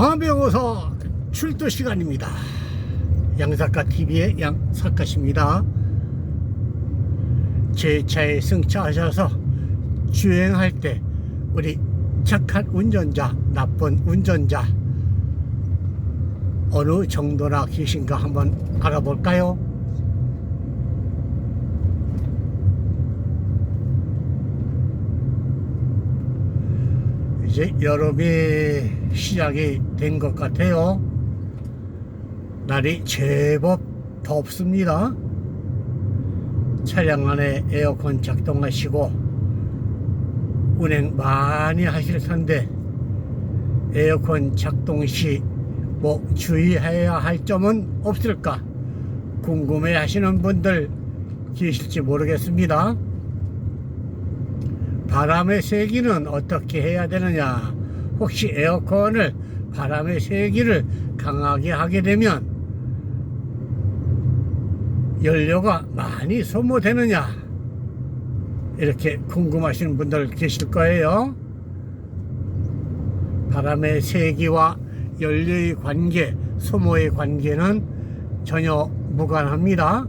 암행어사 출도 시간입니다. 양사카TV의 양사카입니다. 제 차에 승차하셔서 주행할 때 우리 착한 운전자, 나쁜 운전자 어느 정도나 계신가 한번 알아볼까요? 이제 여름이 시작이 된 것 같아요. 날이 제법 덥습니다. 차량 안에 에어컨 작동하시고 운행 많이 하실 텐데 에어컨 작동 시 뭐 주의해야 할 점은 없을까 궁금해 하시는 분들 계실지 모르겠습니다. 바람의 세기는 어떻게 해야 되느냐, 혹시 에어컨을 바람의 세기를 강하게 하게 되면 연료가 많이 소모되느냐, 이렇게 궁금하시는 분들 계실 거예요. 바람의 세기와 연료의 관계, 소모의 관계는 전혀 무관합니다.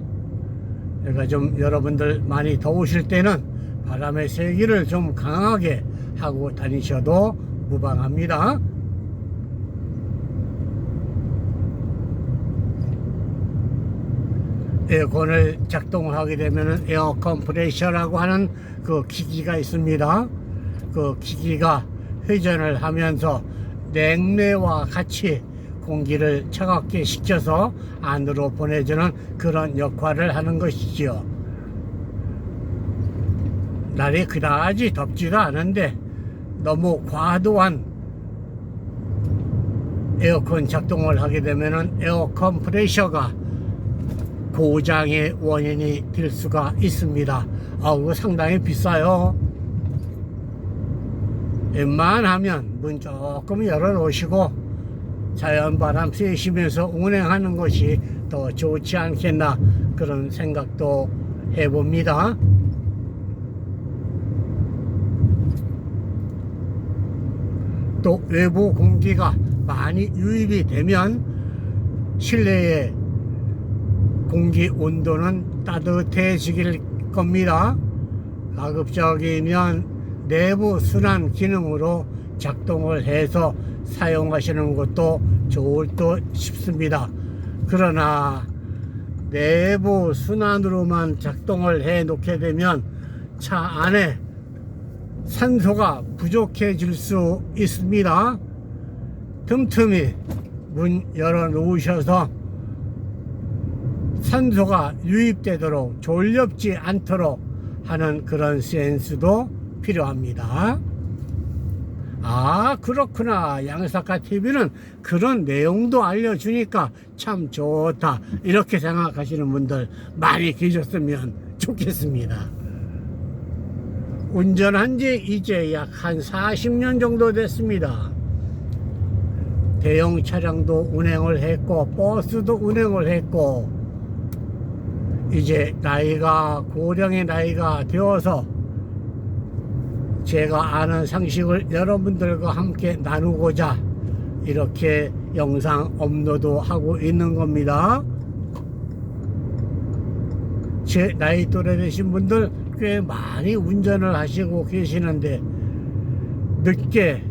그러니까 좀 여러분들 많이 더우실 때는 바람의 세기를 좀 강하게 하고 다니셔도 무방합니다. 에어컨을 작동하게 되면 에어 컴프레셔라고 하는 그 기기가 있습니다. 그 기기가 회전을 하면서 냉매와 같이 공기를 차갑게 식혀서 안으로 보내주는 그런 역할을 하는 것이지요. 날이 그다지 덥지도 않은데 너무 과도한 에어컨 작동을 하게 되면 에어 컴프레셔가 고장의 원인이 될 수가 있습니다. 그거 상당히 비싸요. 웬만하면 문 조금 열어 놓으시고 자연바람 쐬시면서 운행하는 것이 더 좋지 않겠나, 그런 생각도 해봅니다. 또 외부 공기가 많이 유입이 되면 실내의 공기 온도는 따뜻해지길 겁니다. 가급적이면 내부 순환 기능으로 작동을 해서 사용하시는 것도 좋을 듯 싶습니다. 그러나 내부 순환으로만 작동을 해 놓게 되면 차 안에 산소가 부족해질 수 있습니다. 틈틈이 문 열어 놓으셔서 산소가 유입되도록 졸렵지 않도록 하는 그런 센스도 필요합니다. 그렇구나, 양사카TV는 그런 내용도 알려주니까 참 좋다, 이렇게 생각하시는 분들 많이 계셨으면 좋겠습니다. 운전한 지 이제 약 한 40년 정도 됐습니다. 대형 차량도 운행을 했고 버스도 운행을 했고, 이제 나이가 고령의 나이가 되어서 제가 아는 상식을 여러분들과 함께 나누고자 이렇게 영상 업로드하고 있는 겁니다. 제 나이 또래 되신 분들 꽤 많이 운전을 하시고 계시는데 늦게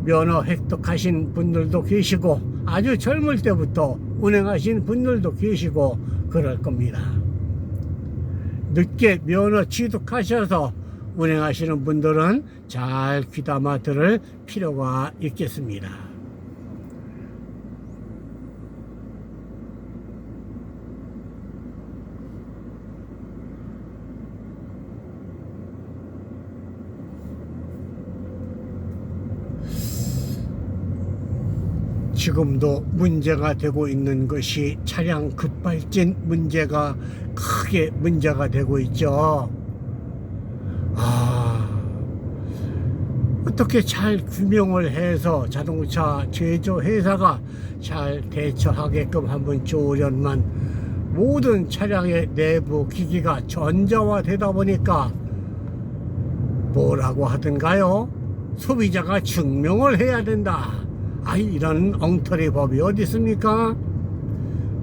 면허 획득하신 분들도 계시고 아주 젊을 때부터 운행하신 분들도 계시고 그럴 겁니다. 늦게 면허 취득하셔서 운행하시는 분들은 잘 귀담아 들을 필요가 있겠습니다. 지금도 문제가 되고 있는 것이 차량 급발진 문제가 크게 문제가 되고 있죠. 어떻게 잘 규명을 해서 자동차 제조회사가 잘 대처하게끔 하면 좋으련만 모든 차량의 내부 기기가 전자화되다 보니까 뭐라고 하던가요? 소비자가 증명을 해야 된다. 이런 엉터리 법이 어디 있습니까?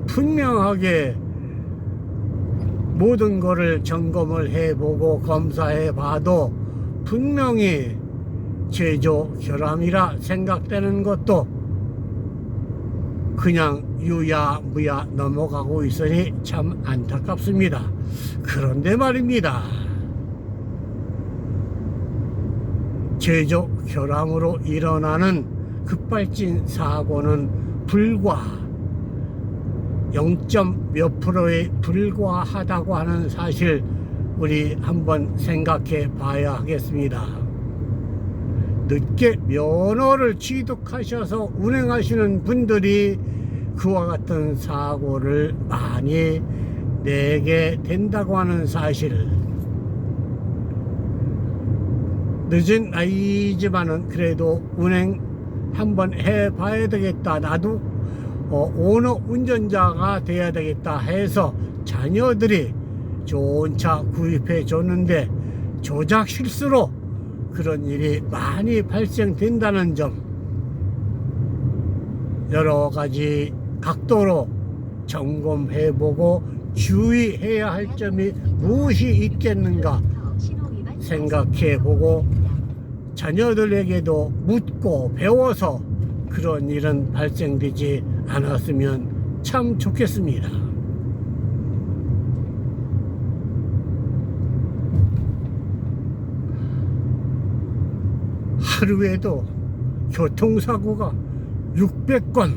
분명하게 모든 거를 점검을 해보고 검사해 봐도 분명히 제조 결함이라 생각되는 것도 그냥 유야무야 넘어가고 있으니 참 안타깝습니다. 그런데 말입니다, 제조 결함으로 일어나는 급발진 사고는 불과 0. 몇 프로에 불과하다고 하는 사실 우리 한번 생각해 봐야 하겠습니다. 늦게 면허를 취득하셔서 운행하시는 분들이 그와 같은 사고를 많이 내게 된다고 하는 사실, 늦은 나이지만은 그래도 운행 한번 해봐야 되겠다, 나도 오너 운전자가 돼야 되겠다 해서 자녀들이 좋은 차 구입해 줬는데 조작 실수로 그런 일이 많이 발생된다는 점, 여러 가지 각도로 점검해보고 주의해야 할 점이 무엇이 있겠는가 생각해보고 자녀들에게도 묻고 배워서 그런 일은 발생되지 않았으면 참 좋겠습니다. 하루에도 교통사고가 600건,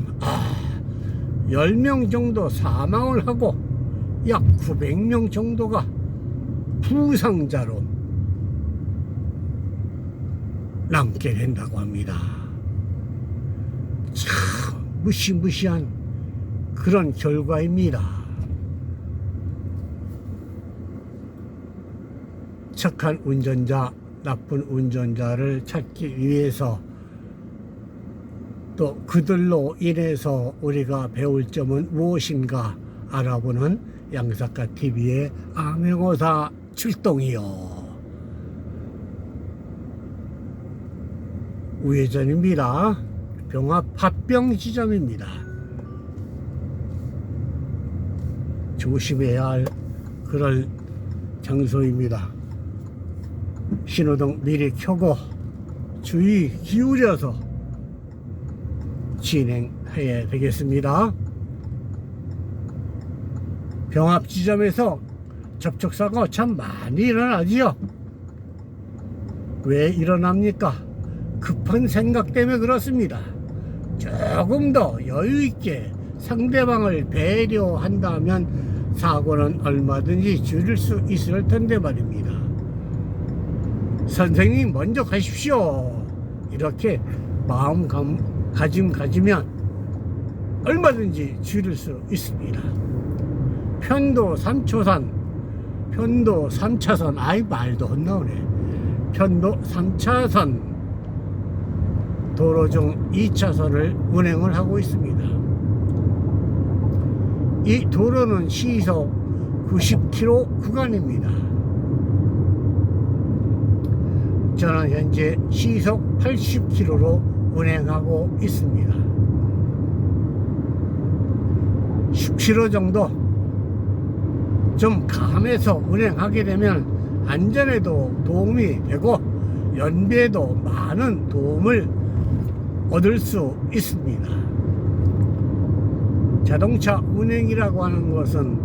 10명 정도 사망을 하고 약 900명 정도가 부상자로 남게 된다고 합니다. 참 무시무시한 그런 결과입니다. 착한 운전자, 나쁜 운전자를 찾기 위해서 또 그들로 인해서 우리가 배울 점은 무엇인가 알아보는 양사카TV의 암행어사 출동이요. 우회전입니다. 병합 합병 지점입니다. 조심해야 할 그런 장소입니다. 신호등 미리 켜고 주의 기울여서 진행해야 되겠습니다. 병합 지점에서 접촉사고 참 많이 일어나지요. 왜 일어납니까? 급한 생각 때문에 그렇습니다. 조금 더 여유있게 상대방을 배려한다면 사고는 얼마든지 줄일 수 있을 텐데 말입니다. 선생님 먼저 가십시오, 이렇게 마음가짐 가지면 얼마든지 줄일 수 있습니다. 편도 3차선, 말도 헛나오네. 편도 3차선 도로 중 2차선을 운행을 하고 있습니다. 이 도로는 시속 90km 구간입니다. 저는 현재 시속 80km로 운행하고 있습니다. 10km 정도 좀 감해서 운행하게 되면 안전에도 도움이 되고 연비에도 많은 도움을 얻을 수 있습니다. 자동차 운행이라고 하는 것은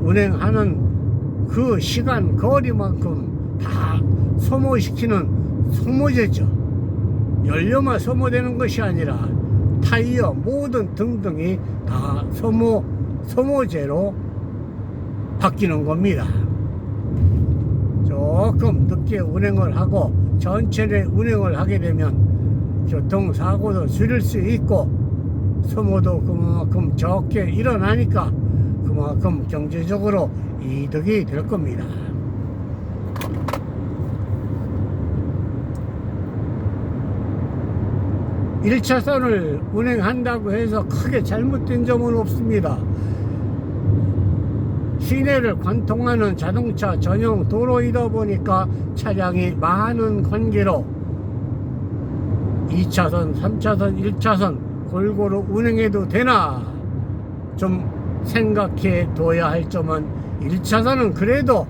운행하는 그 시간 거리만큼 다 소모시키는 소모제죠. 연료만 소모되는 것이 아니라 타이어 모든 등등이 다 소모제로 바뀌는 겁니다. 조금 늦게 운행을 하고 천천히 운행을 하게 되면 교통사고도 줄일 수 있고 소모도 그만큼 적게 일어나니까 그만큼 경제적으로 이득이 될 겁니다. (1차선을) 운행한다고 해서 크게 잘못된 점은 없습니다. 시내를 관통하는 자동차 전용 도로이다 보니까 차량이 많은 관계로 2차선, 3차선, 1차선 골고루 운행해도 되나 좀 생각해 둬야 할 점은 1차선은 그래도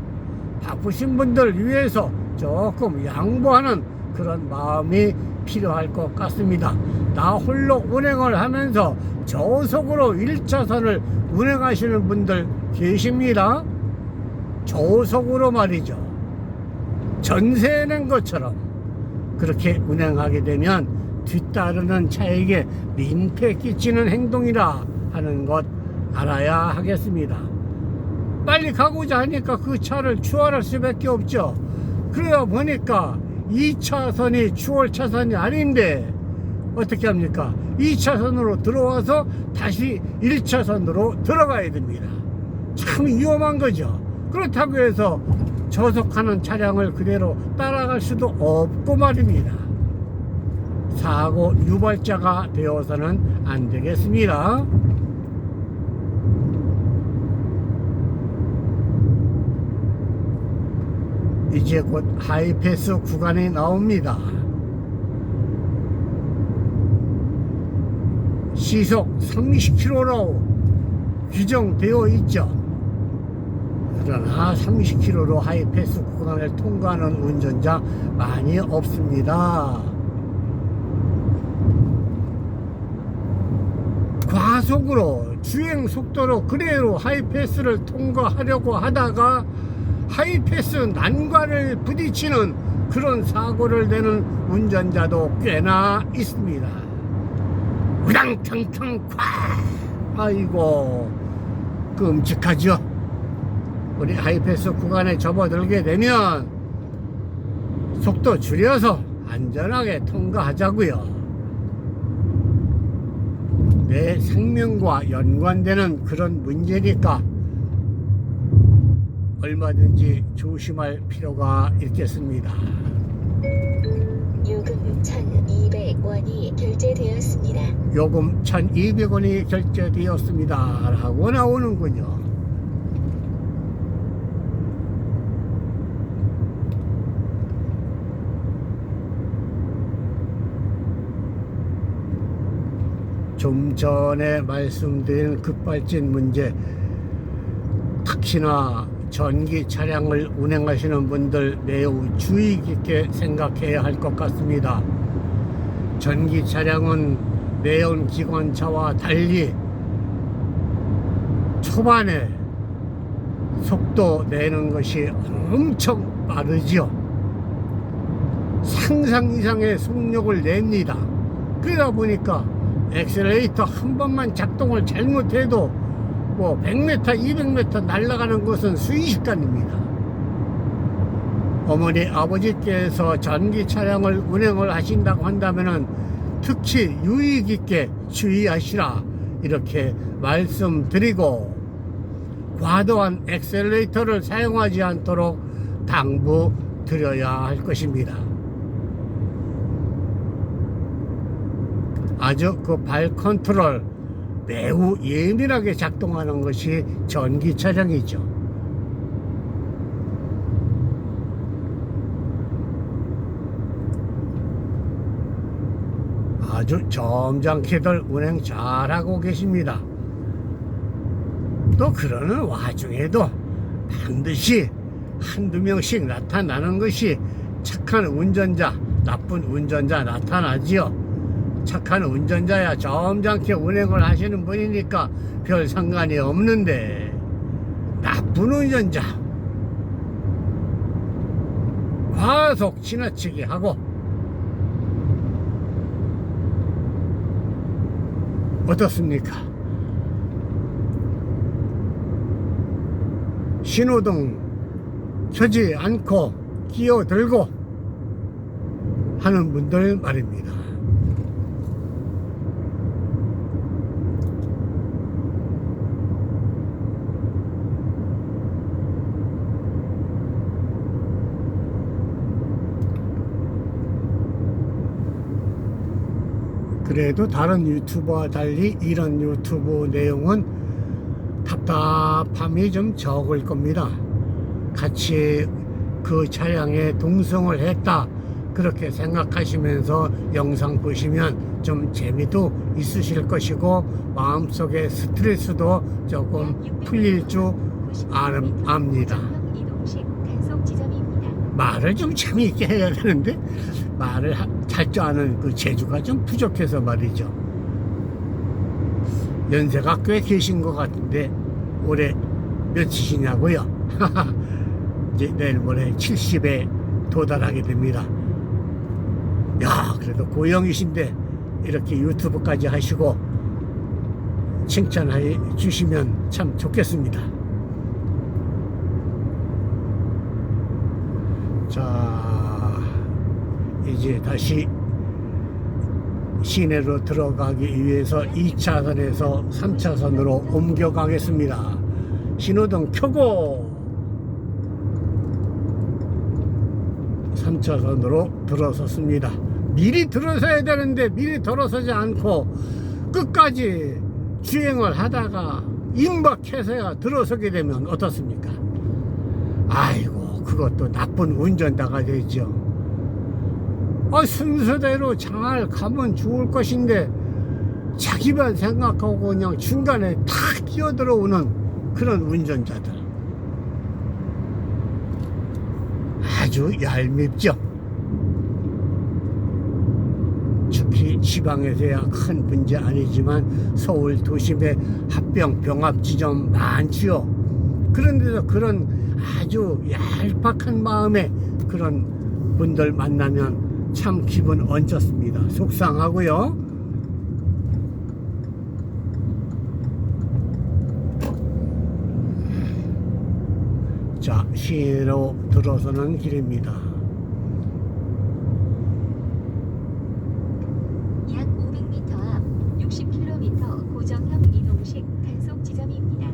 바쁘신 분들 위해서 조금 양보하는 그런 마음이 필요할 것 같습니다. 나 홀로 운행을 하면서 저속으로 1차선을 운행하시는 분들 계십니다. 저속으로 말이죠. 전세 낸 것처럼 그렇게 운행하게 되면 뒤따르는 차에게 민폐 끼치는 행동이라 하는 것 알아야 하겠습니다. 빨리 가고자 하니까 그 차를 추월할 수밖에 없죠. 그러다 보니까 2차선이 추월 차선이 아닌데 어떻게 합니까? 2차선으로 들어와서 다시 1차선으로 들어가야 됩니다. 참 위험한 거죠. 그렇다고 해서 저속하는 차량을 그대로 따라갈 수도 없고 말입니다. 사고 유발자가 되어서는 안 되겠습니다. 이제 곧 하이패스 구간이 나옵니다. 시속 30km로 규정되어 있죠. 그러나 30km로 하이패스 구간을 통과하는 운전자 많이 없습니다. 과속으로 주행 속도로 그대로 하이패스를 통과하려고 하다가 하이패스 난관을 부딪히는 그런 사고를 내는 운전자도 꽤나 있습니다. 우당탕탕 콱! 아이고 끔찍하죠. 우리 하이패스 구간에 접어들게 되면 속도 줄여서 안전하게 통과하자고요. 내 생명과 연관되는 그런 문제니까 얼마든지 조심할 필요가 있겠습니다. 요금 1,200원이 결제되었습니다. 요금 1,200원이 결제되었습니다 라고 나오는군요. 좀 전에 말씀드린 급발진 문제, 특히나 전기 차량을 운행하시는 분들 매우 주의 깊게 생각해야 할 것 같습니다. 전기 차량은 내연 기관차와 달리 초반에 속도 내는 것이 엄청 빠르죠. 상상 이상의 속력을 냅니다. 그러다 보니까 엑셀레이터 한 번만 작동을 잘못해도 뭐 100m, 200m 날아가는 것은 순식간입니다. 어머니, 아버지께서 전기 차량을 운행을 하신다고 한다면은 특히 유의 깊게 주의하시라 이렇게 말씀드리고 과도한 엑셀레이터를 사용하지 않도록 당부드려야 할 것입니다. 아주 그 발 컨트롤 매우 예민하게 작동하는 것이 전기 차량이죠. 아주 점잖게들 운행 잘하고 계십니다. 또 그러는 와중에도 반드시 한두 명씩 나타나는 것이 착한 운전자, 나쁜 운전자 나타나지요. 착한 운전자야 점잖게 운행을 하시는 분이니까 별 상관이 없는데 나쁜 운전자 과속 지나치게 하고 어떻습니까? 신호등 켜지 않고 끼어들고 하는 분들 말입니다. 그래도 다른 유튜버와 달리 이런 유튜브 내용은 답답함이 좀 적을 겁니다. 같이 그 차량에 동승을 했다 그렇게 생각하시면서 영상 보시면 좀 재미도 있으실 것이고 마음속에 스트레스도 조금 풀릴 줄 압니다. 이동식 단속 지점입니다. 말을 좀 재미있게 해야 되는데 말을 할 줄 아는 그 재주가 좀 부족해서 말이죠. 연세가 꽤 계신 것 같은데 올해 몇이시냐고요? 이제 내일 모레 70에 도달하게 됩니다. 야, 그래도 고령이신데 이렇게 유튜브까지 하시고 칭찬해 주시면 참 좋겠습니다. 자, 이제 다시 시내로 들어가기 위해서 2차선에서 3차선으로 옮겨가겠습니다. 신호등 켜고 3차선으로 들어섰습니다. 미리 들어서야 되는데 미리 들어서지 않고 끝까지 주행을 하다가 임박해서야 들어서게 되면 어떻습니까? 아이고, 그것도 나쁜 운전자가 되죠. 순서대로 잘 가면 좋을 것인데 자기만 생각하고 그냥 중간에 탁 끼어들어오는 그런 운전자들 아주 얄밉죠. 특히 지방에서야 큰 문제 아니지만 서울 도심에 합병 병합 지점 많지요. 그런데도 그런 아주 얄팍한 마음에 그런 분들 만나면 참 기분 얹었습니다. 속상하고요. 자, 시내로 들어서는 길입니다. 약 500m 앞 60km 고정형 이동식 단속 지점입니다.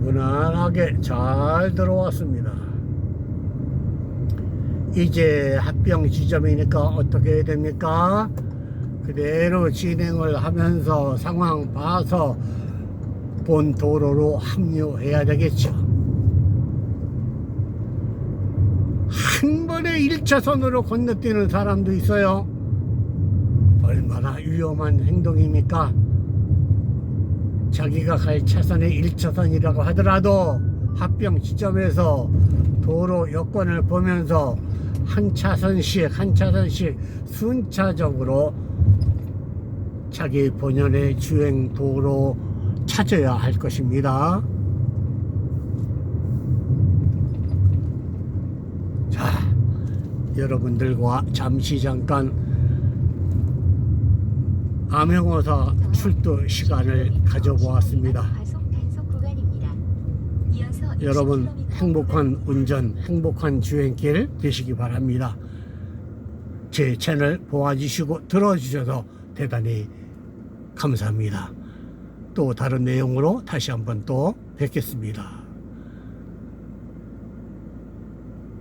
무난하게 잘 들어왔습니다. 이제 합병 지점이니까 어떻게 해야 됩니까? 그대로 진행을 하면서 상황 봐서 본 도로로 합류해야 되겠죠. 한 번에 1차선으로 건너뛰는 사람도 있어요. 얼마나 위험한 행동입니까? 자기가 갈 차선이 1차선이라고 하더라도 합병 지점에서 도로 여건을 보면서 한 차선씩 순차적으로 자기 본연의 주행 도로 찾아야 할 것입니다. 자, 여러분들과 잠시 잠깐 암행어사 출도 시간을 가져보았습니다. 여러분 행복한 운전, 행복한 주행길 되시기 바랍니다. 제 채널 보아주시고 들어주셔서 대단히 감사합니다. 또 다른 내용으로 다시 한번 또 뵙겠습니다.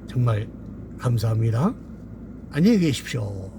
정말 감사합니다. 안녕히 계십시오.